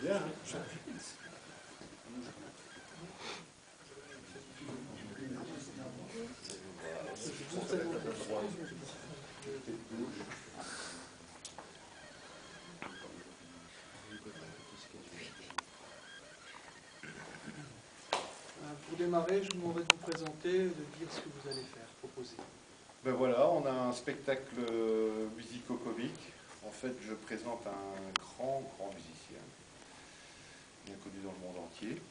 Bien. Pour démarrer, je vous demanderai de vous présenter, de dire ce que vous allez faire, proposer. Ben voilà, on a un spectacle musico-comique. En fait, je présente un grand musicien, bien connu dans le monde entier.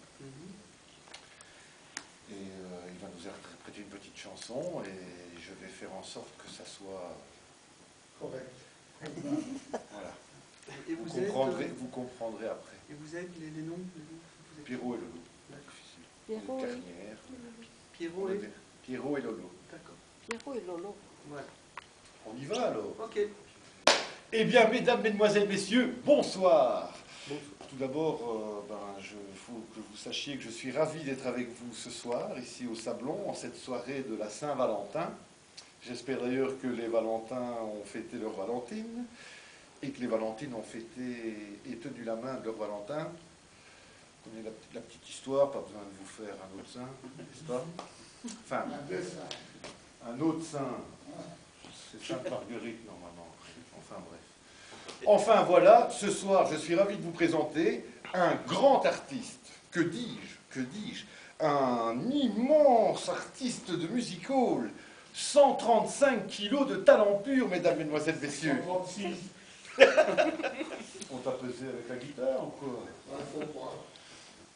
Et il va nous interpréter une petite chanson et je vais faire en sorte que ça soit correct. Voilà. Et vous comprendrez après. Et vous êtes les noms Pierrot et Lolo. Pierrot et... Pierrot et Lolo. D'accord. Pierrot et Lolo. Voilà. On y va alors. Ok. Eh bien, mesdames, mesdemoiselles, messieurs, bonsoir. Tout d'abord, il faut que vous sachiez que je suis ravi d'être avec vous ce soir, ici au Sablon, en cette soirée de la Saint-Valentin. J'espère d'ailleurs que les Valentins ont fêté leur Valentine, et que les Valentines ont fêté et tenu la main de leur Valentin. Vous connaissez la petite histoire, pas besoin de vous faire un autre saint, n'est-ce pas? Enfin, un autre saint, c'est Sainte Marguerite normalement. Enfin bref. Enfin voilà, ce soir, je suis ravi de vous présenter un grand artiste. Que dis-je, un immense artiste de music hall. 135 kilos de talent pur, mesdames, mesdemoiselles, messieurs. 136. On t'a pesé avec la guitare ou quoi?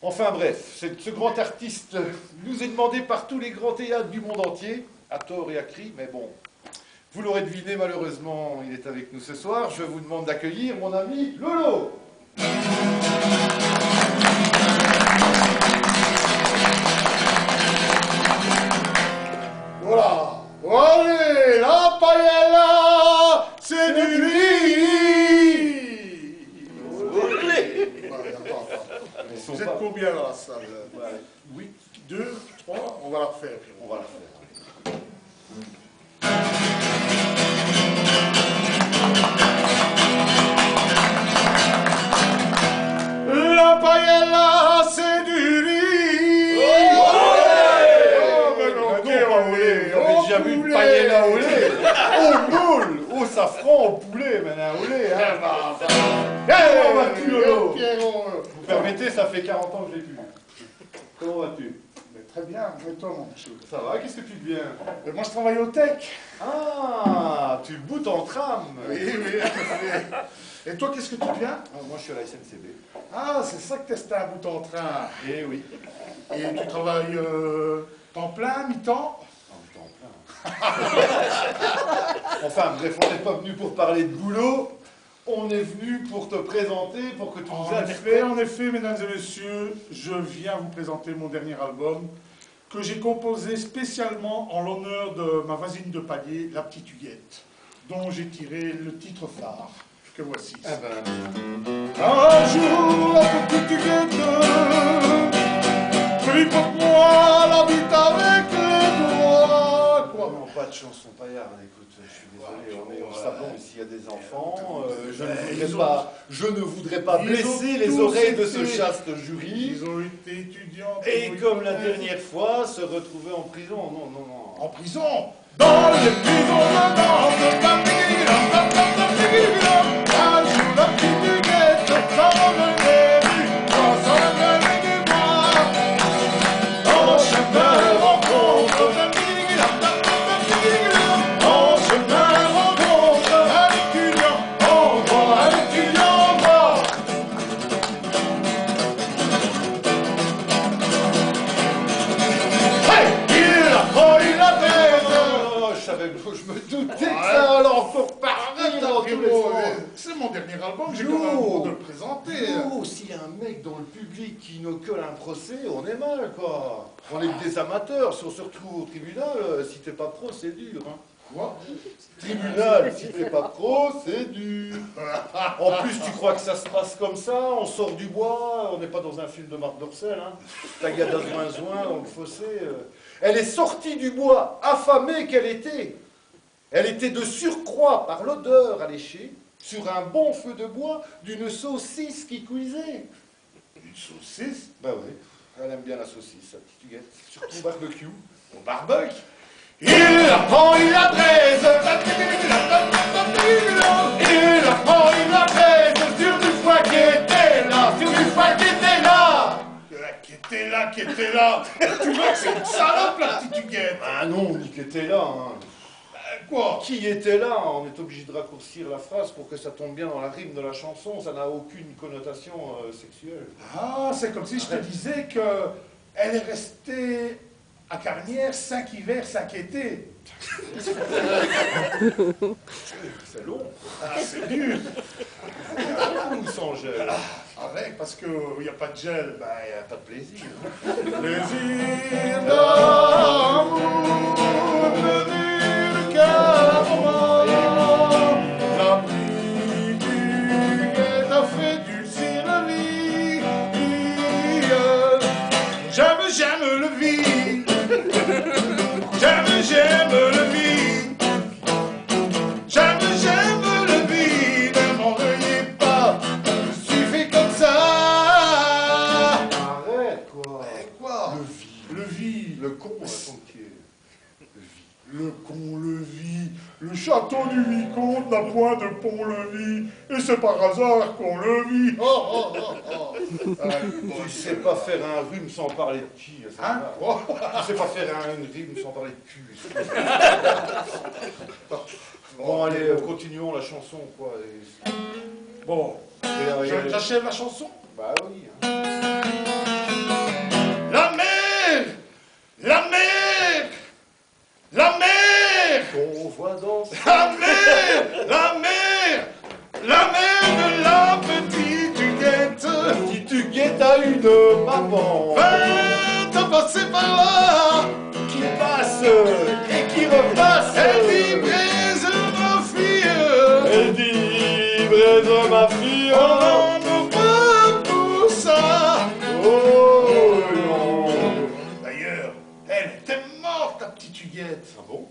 Enfin bref, ce grand artiste nous est demandé par tous les grands théâtres du monde entier, à tort et à cri, mais bon, vous l'aurez deviné, malheureusement, il est avec nous ce soir. Je vous demande d'accueillir mon ami Lolo. Voilà. Allez, la paella, c'est du riz. Vous êtes combien dans la salle? 8, 2, 3, on va la refaire. On va la faire. La paella, c'est du riz. On a déjà vu une paella au lait, au moule, au safran, au poulet, maintenant au lait. Comment vas-tu, Lolo? Vous permettez, ça fait 40 ans que je l'ai plus. Comment vas-tu? Très bien, et toi, mon petit? Ça va, qu'est-ce que tu deviens? Moi, je travaille au tech. Ah, tu boutes en tram. Oui. Et toi, qu'est-ce que tu deviens? Moi, je suis à la SNCB. Ah, c'est ça que t'es un bout en train. Eh oui. Et tu travailles temps plein, mi-temps? Enfin, bref, on n'est pas venu pour parler de boulot. On est venu pour te présenter, pour que tu nous aides. En effet, mesdames et messieurs, je viens vous présenter mon dernier album que j'ai composé spécialement en l'honneur de ma voisine de palier, la petite Huguette, dont j'ai tiré le titre phare, que voici. Ah ben... Un jour, la petite Huguette prit pour moi la bite avec les doigts. Quoi? Non, pas de chanson paillarde, écoute, je suis désolé, on est au Sablon, ici il y a des enfants, je ne voudrais pas blesser les oreilles de ce chaste jury. Ils ont été étudiants. Et comme la dernière fois, se retrouver en prison, non. En prison? Dans les prisons de Nantes, un jour la petite Huguette s'emmenait du bois, s'emmenait du bois. En chemin rencontre, un étudiant en droit, un étudiant en droit. Hey, il a pris la tête. Je me doutais que ça allait encore partir dans tous les sens. C'est mon dernier album, j'ai quand même le droit de le présenter. S'il y a un mec dans le public qui nous colle un procès, on est mal, quoi. On est des amateurs, si on se retrouve au tribunal, si t'es pas pro, c'est dur. Hein. Quoi? Tribunal, si t'es pas pro, c'est dur. En plus, tu crois que ça se passe comme ça? On sort du bois, on n'est pas dans un film de Marc Dorcel, hein. Tagada Zouin dans le fossé. Elle est sortie du bois, affamée qu'elle était. Elle était de surcroît, par l'odeur alléchée, sur un bon feu de bois, d'une saucisse qui cuisait. Une saucisse? Ben oui, elle aime bien la saucisse, sa petite huguette. Surtout au barbecue. Au barbecue? Il la prend, il la braise. Il la prend, il la braise sur du foie qui était là, sur du foie qui était là. Qui était là. Tu vois que c'est une salope, la petite huguette. Ah non, on dit qu'elle était là. Hein. Quoi? Qui était là? On est obligé de raccourcir la phrase pour que ça tombe bien dans la rime de la chanson. Ça n'a aucune connotation sexuelle. Ah, c'est comme si je te disais que elle est restée à Carnières 5 hivers, 5 étés. C'est long. Ah, c'est dur. Ou sans gel. Avec, parce qu'il n'y a pas de gel. Ben, il n'y a pas de plaisir. Plaisir d'amour venu qu'à moment. La pluie du guet a fait dulcir la vie. J'aime le vie. J'aime le vie. J'aime le vie. Ne m'en veuillez pas. Je suis fait comme ça. Arrête, quoi. Quoi? Le vie. Le con, son pied. Le pont-levis, le château du vicomte n'a point de pont-levis, et c'est par hasard qu'on le vit. Oh, oh, oh, oh. Tu sais pas faire un rhume sans parler de qui, ça Hein? va. Tu sais pas faire une rime sans parler de cul. Bon, allez, continuons la chanson, quoi. Bon, j'achève la chanson. Bah oui. Hein. La mer, la mer, la mer, Qu'on voit danser. la mer, la mer, la mer de la petite huguette. La petite huguette a une maman. Va passer par là. Qui passe et qui repasse. Elle dit braise ma fille. Elle dit braise ma fille. On n'en pas pour ça. Oh non. D'ailleurs, elle était morte, la petite huguette. Ah bon?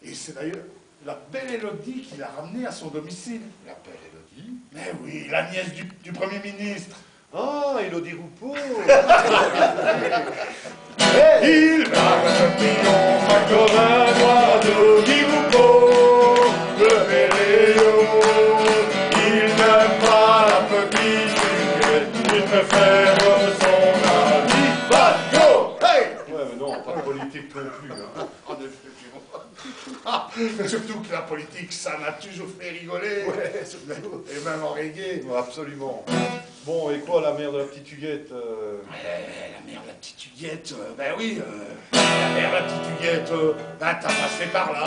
Et c'est d'ailleurs la belle Élodie qui l'a ramenée à son domicile. La belle Élodie. Mais oui, la nièce du Premier ministre. Ah, Élodie Roupeau. Il a un papillon, Comme un oiseau qui Roupeau. le véléo. Il n'aime pas la petite huguette. Il préfère son ami Bateau. Hey! Ouais, mais non, pas de politique non plus. Hein. En effet, tu vois. Ah, surtout que la politique, ça m'a toujours fait rigoler. Ouais, surtout. Et même en reggae. Absolument. Bon, et quoi, la mère de la petite huguette La mère de la petite huguette, ben oui, la mère de la petite huguette, ben t'as passé par là.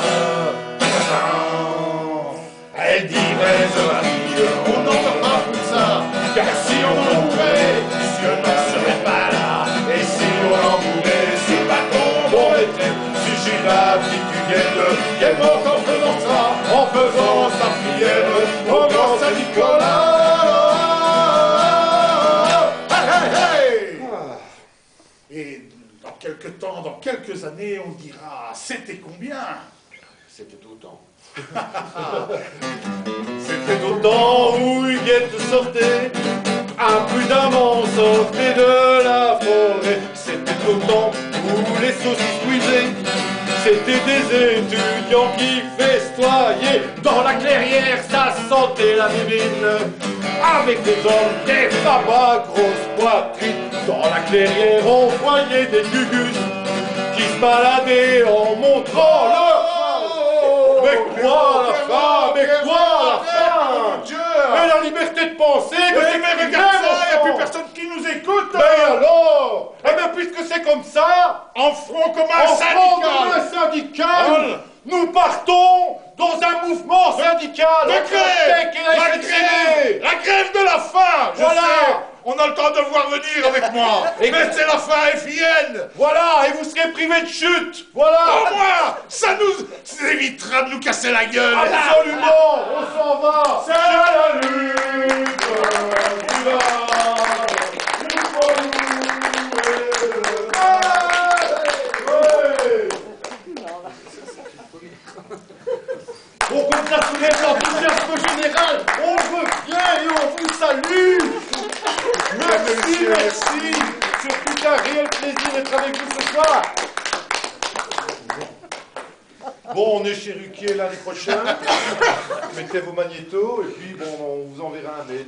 Elle dit braise ma fille, on n'en peut pas pour ça. Car si on en mourait, Dieu ne serait pas là. Et si on en mourait, c'est pas qu'on on était. Si j'ai la petite huguette, qui est morte en faisant ça, en faisant sa prière au grand Saint-Nicolas. Et dans quelques temps, dans quelques années, on dira « C'était combien ?» C'était autant. C'était Au temps où Huguette sortait, un prudemment sortait de la forêt. C'était au temps où les saucisses cuisaient. C'était des étudiants qui festoyaient. Dans la clairière, ça sentait la bibine. Avec des hommes, des papas, grosses poitrines. Dans la clairière, on voyait des gugus qui se baladaient en montrant leur fin. Mais quoi la fin? Mais quoi la fin? Dieu! Mais la liberté de penser, que c'est Mais regarde ça, il n'y a plus personne qui nous écoute! Mais alors? Eh bien, puisque c'est comme ça, En front comme un en front comme syndical! un syndical, nous partons dans un mouvement syndical. De grève! La grève de la faim! Je Voilà. sais! On a le temps de voir venir avec moi! Et- Mais c'est la faim FIN! Voilà, et vous serez privés de chute. Voilà. Au moins, ça nous évitera de nous casser la gueule! Absolument, on s'en va. C'est la lutte du large. Il faut nous aider. Ouais. l'enthousiasme général, on revient et on vous salue. Merci, merci. Ce fut un réel plaisir d'être avec vous ce soir. Bon, on est chez Ruquier l'année prochaine. Mettez vos magnétos et puis bon, on vous enverra un mail.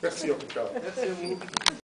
Merci en tout cas. Merci à vous.